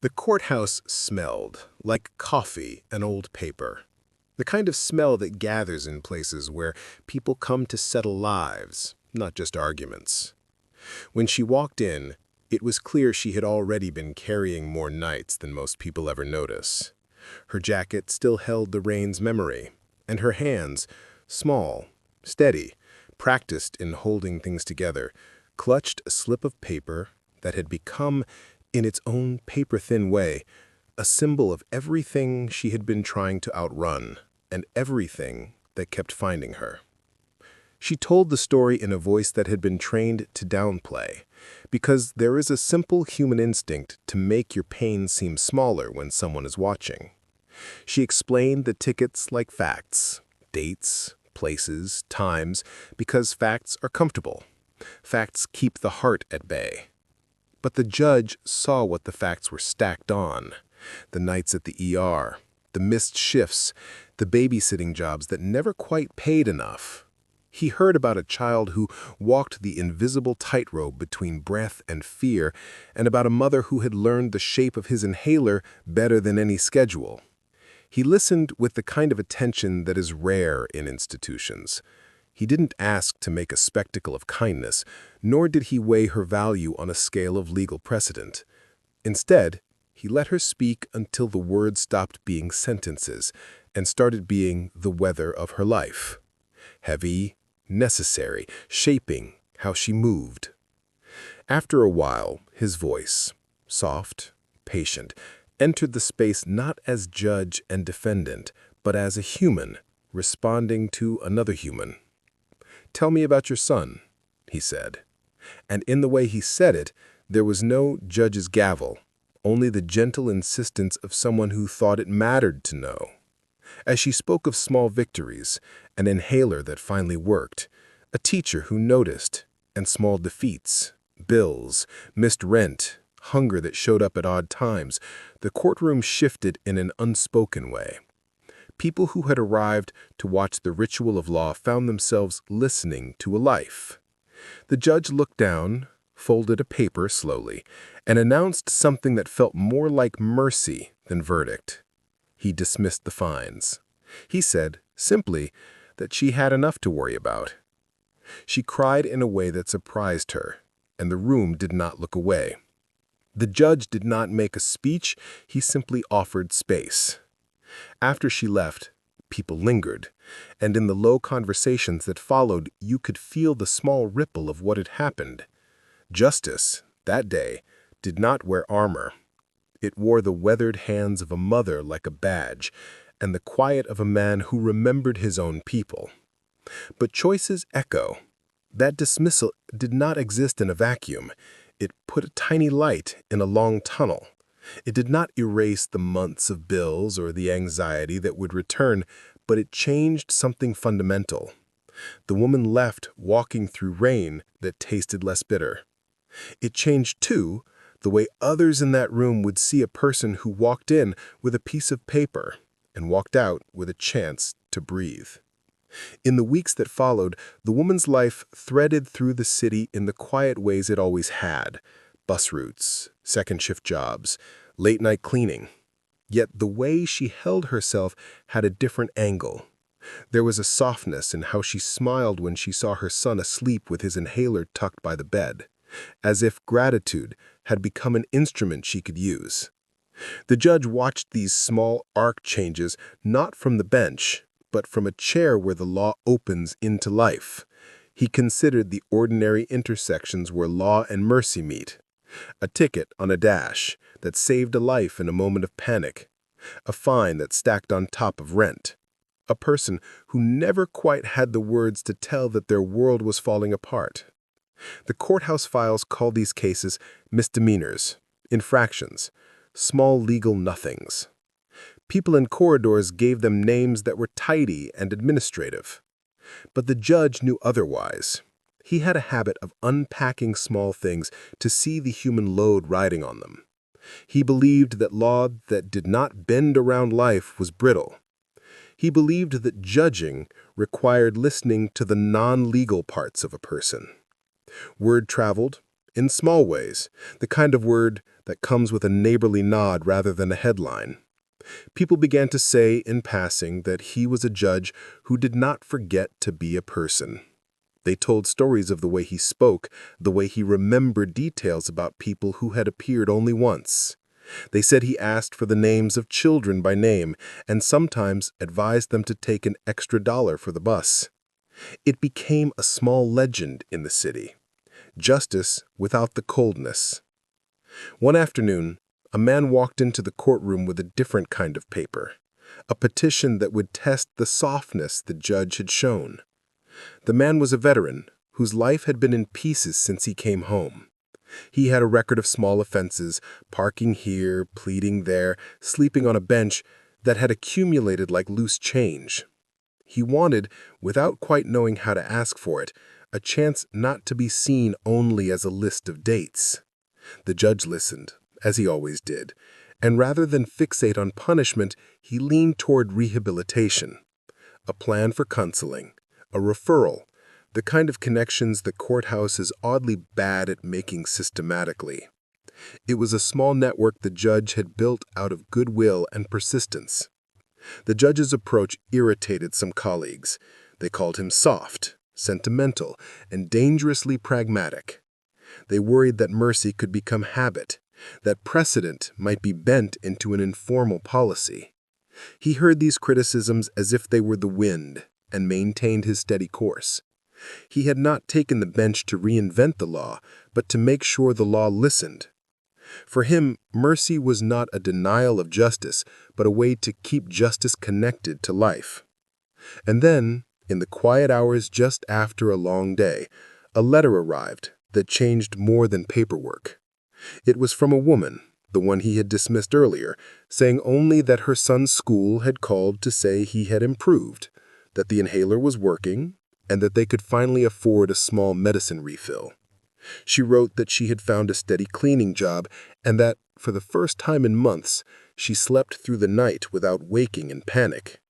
The courthouse smelled like coffee and old paper. The kind of smell that gathers in places where people come to settle lives, not just arguments. When she walked in, it was clear she had already been carrying more nights than most people ever notice. Her jacket still held the rain's memory, and her hands, small, steady, practiced in holding things together, clutched a slip of paper that had become, in its own paper-thin way, a symbol of everything she had been trying to outrun and everything that kept finding her. She told the story in a voice that had been trained to downplay, because there is a simple human instinct to make your pain seem smaller when someone is watching. She explained the tickets like facts, dates, places, times, because facts are comfortable. Facts keep the heart at bay. But the judge saw what the facts were stacked on. The nights at the ER, the missed shifts, the babysitting jobs that never quite paid enough. He heard about a child who walked the invisible tightrope between breath and fear, and about a mother who had learned the shape of his inhaler better than any schedule. He listened with the kind of attention that is rare in institutions. He didn't ask to make a spectacle of kindness, nor did he weigh her value on a scale of legal precedent. Instead, he let her speak until the words stopped being sentences and started being the weather of her life. Heavy, necessary, shaping how she moved. After a while, his voice, soft, patient, entered the space not as judge and defendant, but as a human responding to another human. "Tell me about your son," he said. And in the way he said it, there was no judge's gavel, only the gentle insistence of someone who thought it mattered to know. As she spoke of small victories, an inhaler that finally worked, a teacher who noticed, and small defeats, bills, missed rent, hunger that showed up at odd times, the courtroom shifted in an unspoken way. People who had arrived to watch the ritual of law found themselves listening to a life. The judge looked down, folded a paper slowly, and announced something that felt more like mercy than verdict. He dismissed the fines. He said, simply, that she had enough to worry about. She cried in a way that surprised her, and the room did not look away. The judge did not make a speech, he simply offered space. After she left, people lingered, and in the low conversations that followed, you could feel the small ripple of what had happened. Justice, that day, did not wear armor. It wore the weathered hands of a mother like a badge, and the quiet of a man who remembered his own people. But choices echo. That dismissal did not exist in a vacuum. It put a tiny light in a long tunnel. It did not erase the months of bills or the anxiety that would return, but it changed something fundamental. The woman left walking through rain that tasted less bitter. It changed, too, the way others in that room would see a person who walked in with a piece of paper and walked out with a chance to breathe. In the weeks that followed, the woman's life threaded through the city in the quiet ways it always had. Bus routes, second-shift jobs, late-night cleaning. Yet the way she held herself had a different angle. There was a softness in how she smiled when she saw her son asleep with his inhaler tucked by the bed, as if gratitude had become an instrument she could use. The judge watched these small arc changes not from the bench, but from a chair where the law opens into life. He considered the ordinary intersections where law and mercy meet. A ticket on a dash that saved a life in a moment of panic. A fine that stacked on top of rent. A person who never quite had the words to tell that their world was falling apart. The courthouse files called these cases misdemeanors, infractions, small legal nothings. People in corridors gave them names that were tidy and administrative. But the judge knew otherwise. He had a habit of unpacking small things to see the human load riding on them. He believed that law that did not bend around life was brittle. He believed that judging required listening to the non-legal parts of a person. Word traveled, in small ways, the kind of word that comes with a neighborly nod rather than a headline. People began to say in passing that he was a judge who did not forget to be a person. They told stories of the way he spoke, the way he remembered details about people who had appeared only once. They said he asked for the names of children by name and sometimes advised them to take an extra dollar for the bus. It became a small legend in the city. Justice without the coldness. One afternoon, a man walked into the courtroom with a different kind of paper, a petition that would test the softness the judge had shown. The man was a veteran whose life had been in pieces since he came home. He had a record of small offenses, parking here, pleading there, sleeping on a bench that had accumulated like loose change. He wanted, without quite knowing how to ask for it, a chance not to be seen only as a list of dates. The judge listened, as he always did, and rather than fixate on punishment, he leaned toward rehabilitation, a plan for counseling, a referral, the kind of connections the courthouse is oddly bad at making systematically. It was a small network the judge had built out of goodwill and persistence. The judge's approach irritated some colleagues. They called him soft, sentimental, and dangerously pragmatic. They worried that mercy could become habit, that precedent might be bent into an informal policy. He heard these criticisms as if they were the wind and maintained his steady course. He had not taken the bench to reinvent the law, but to make sure the law listened. For him, mercy was not a denial of justice, but a way to keep justice connected to life. And then, in the quiet hours just after a long day, a letter arrived that changed more than paperwork. It was from a woman, the one he had dismissed earlier, saying only that her son's school had called to say he had improved, that the inhaler was working, and that they could finally afford a small medicine refill. She wrote that she had found a steady cleaning job and that, for the first time in months, she slept through the night without waking in panic.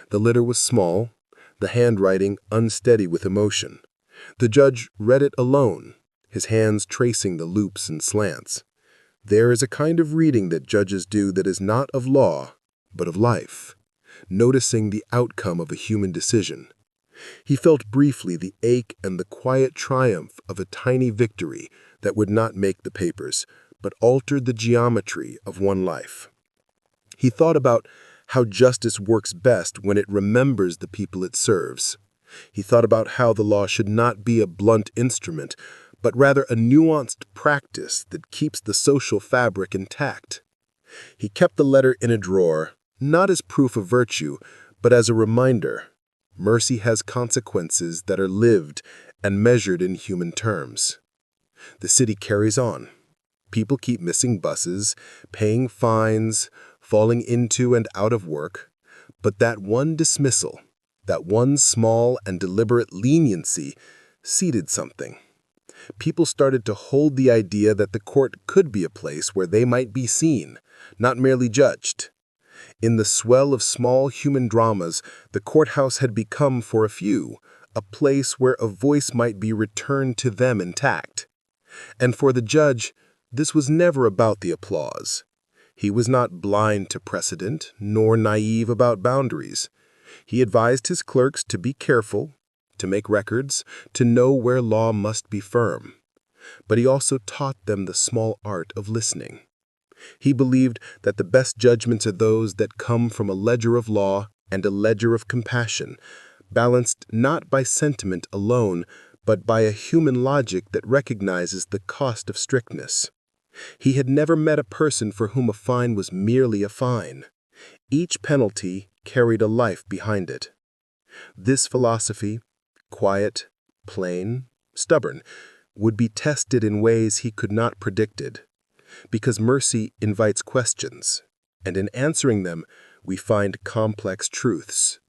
The letter was small, the handwriting unsteady with emotion. The judge read it alone, his hands tracing the loops and slants. There is a kind of reading that judges do that is not of law, but of life, noticing the outcome of a human decision. He felt briefly the ache and the quiet triumph of a tiny victory that would not make the papers, but altered the geometry of one life. He thought about how justice works best when it remembers the people it serves. He thought about how the law should not be a blunt instrument, but rather a nuanced practice that keeps the social fabric intact. He kept the letter in a drawer, not as proof of virtue, but as a reminder. Mercy has consequences that are lived and measured in human terms. The city carries on. People keep missing buses, paying fines, falling into and out of work. But that one dismissal, that one small and deliberate leniency, seeded something. People started to hold the idea that the court could be a place where they might be seen, not merely judged. In the swell of small human dramas, the courthouse had become, for a few, a place where a voice might be returned to them intact. And for the judge, this was never about the applause. He was not blind to precedent, nor naive about boundaries. He advised his clerks to be careful, to make records, to know where law must be firm. But he also taught them the small art of listening. He believed that the best judgments are those that come from a ledger of law and a ledger of compassion, balanced not by sentiment alone, but by a human logic that recognizes the cost of strictness. He had never met a person for whom a fine was merely a fine. Each penalty carried a life behind it. This philosophy, quiet, plain, stubborn, would be tested in ways he could not predicted. Because mercy invites questions, and in answering them, we find complex truths.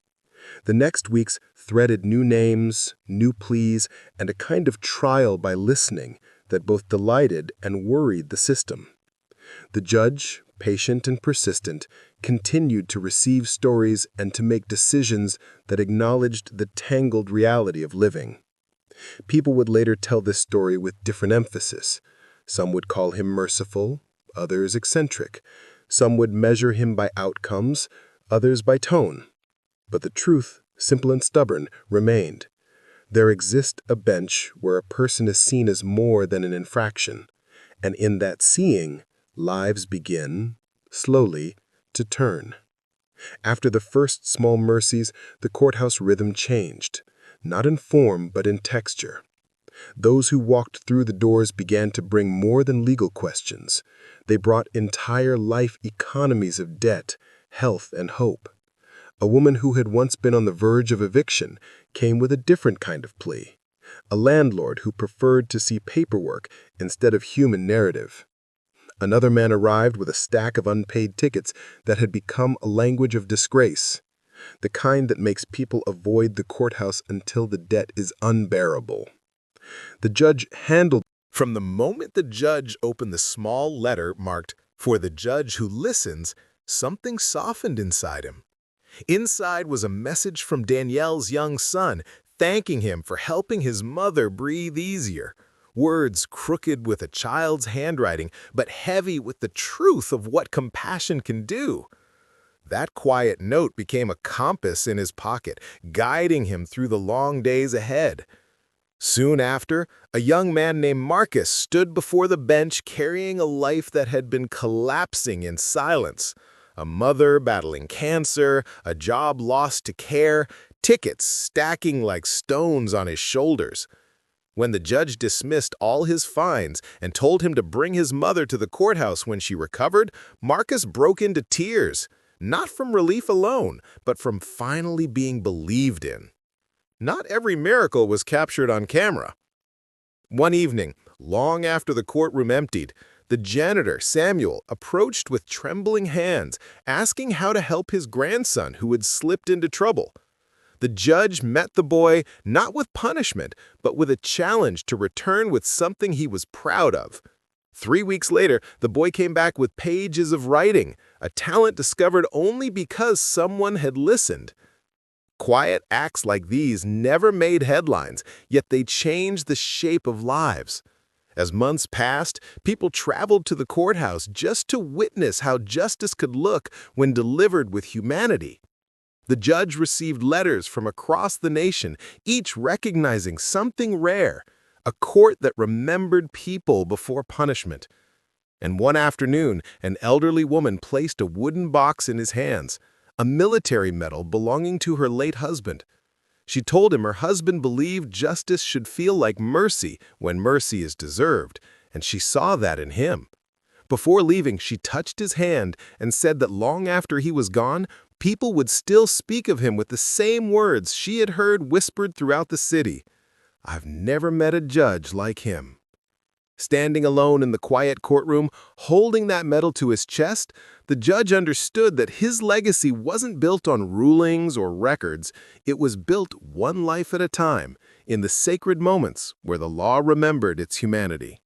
The next weeks threaded new names, new pleas, and a kind of trial by listening that both delighted and worried the system. The judge, patient and persistent, continued to receive stories and to make decisions that acknowledged the tangled reality of living. People would later tell this story with different emphasis. Some would call him merciful, others eccentric. Some would measure him by outcomes, others by tone. But the truth, simple and stubborn, remained. There exists a bench where a person is seen as more than an infraction, and in that seeing, lives begin, slowly, to turn. After the first small mercies, the courthouse rhythm changed, not in form but in texture. Those who walked through the doors began to bring more than legal questions. They brought entire life economies of debt, health, and hope. A woman who had once been on the verge of eviction came with a different kind of plea. A landlord who preferred to see paperwork instead of human narrative. Another man arrived with a stack of unpaid tickets that had become a language of disgrace, the kind that makes people avoid the courthouse until the debt is unbearable. The judge handled. From the moment the judge opened the small letter marked, "For the judge who listens," something softened inside him. Inside was a message from Danielle's young son, thanking him for helping his mother breathe easier. Words crooked with a child's handwriting, but heavy with the truth of what compassion can do. That quiet note became a compass in his pocket, guiding him through the long days ahead. Soon after, a young man named Marcus stood before the bench carrying a life that had been collapsing in silence. A mother battling cancer, a job lost to care, tickets stacking like stones on his shoulders. When the judge dismissed all his fines and told him to bring his mother to the courthouse when she recovered, Marcus broke into tears, not from relief alone, but from finally being believed in. Not every miracle was captured on camera. One evening, long after the courtroom emptied, the janitor, Samuel, approached with trembling hands, asking how to help his grandson who had slipped into trouble. The judge met the boy not with punishment, but with a challenge to return with something he was proud of. 3 weeks later, the boy came back with pages of writing, a talent discovered only because someone had listened. Quiet acts like these never made headlines, yet they changed the shape of lives. As months passed, people traveled to the courthouse just to witness how justice could look when delivered with humanity. The judge received letters from across the nation, each recognizing something rare, a court that remembered people before punishment. And one afternoon, an elderly woman placed a wooden box in his hands, a military medal belonging to her late husband. She told him her husband believed justice should feel like mercy when mercy is deserved, and she saw that in him. Before leaving, she touched his hand and said that long after he was gone, people would still speak of him with the same words she had heard whispered throughout the city. "I've never met a judge like him." Standing alone in the quiet courtroom, holding that medal to his chest, the judge understood that his legacy wasn't built on rulings or records. It was built one life at a time, in the sacred moments where the law remembered its humanity.